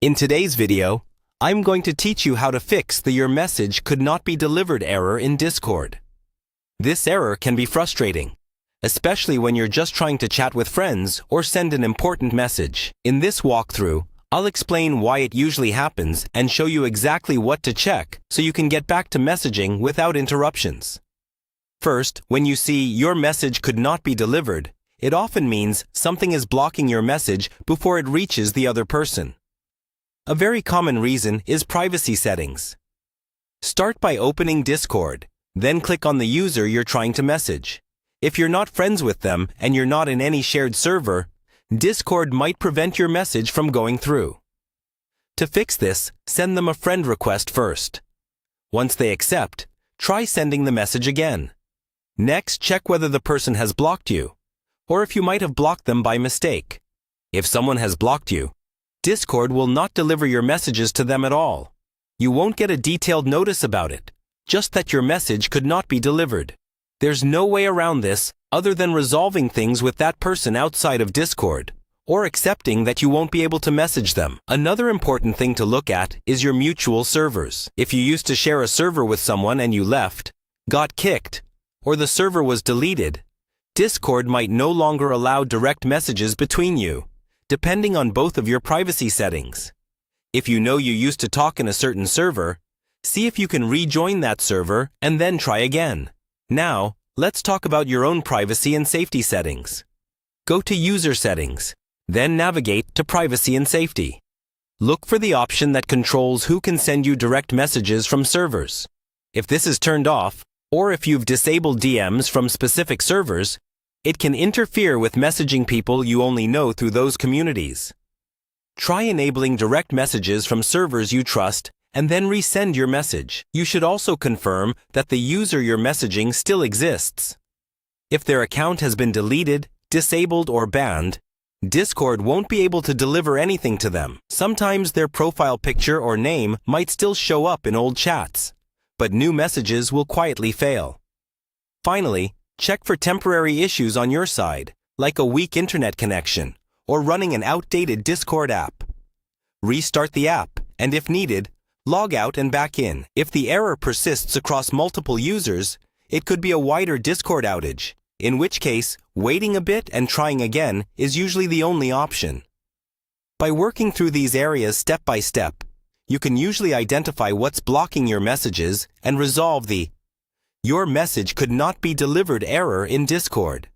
In today's video, I'm going to teach you how to fix the "your message could not be delivered" error in Discord. This error can be frustrating, especially when you're just trying to chat with friends or send an important message. In this walkthrough, I'll explain why it usually happens and show you exactly what to check so you can get back to messaging without interruptions. First, when you see "your message could not be delivered," it often means something is blocking your message before it reaches the other person. A very common reason is privacy settings. Start by opening Discord, then click on the user you're trying to message. If you're not friends with them and you're not in any shared server, Discord might prevent your message from going through. To fix this, send them a friend request first. Once they accept, try sending the message again. Next, check whether the person has blocked you, or if you might have blocked them by mistake. If someone has blocked you, Discord will not deliver your messages to them at all. You won't get a detailed notice about it, just that your message could not be delivered. There's no way around this other than resolving things with that person outside of Discord, or accepting that you won't be able to message them. Another important thing to look at is your mutual servers. If you used to share a server with someone and you left, got kicked, or the server was deleted, Discord might no longer allow direct messages between you, depending on both of your privacy settings. If you know you used to talk in a certain server, see if you can rejoin that server and then try again. Now, let's talk about your own privacy and safety settings. Go to User Settings, then navigate to Privacy and Safety. Look for the option that controls who can send you direct messages from servers. If this is turned off, or if you've disabled DMs from specific servers, it can interfere with messaging people you only know through those communities. Try enabling direct messages from servers you trust and then resend your message. You should also confirm that the user you're messaging still exists. If their account has been deleted, disabled, or banned, Discord won't be able to deliver anything to them. Sometimes their profile picture or name might still show up in old chats, but new messages will quietly fail. Finally, check for temporary issues on your side, like a weak internet connection or running an outdated Discord app. Restart the app, and if needed, log out and back in. If the error persists across multiple users, it could be a wider Discord outage, in which case, waiting a bit and trying again is usually the only option. By working through these areas step by step, you can usually identify what's blocking your messages and resolve the "your message could not be delivered" error in Discord.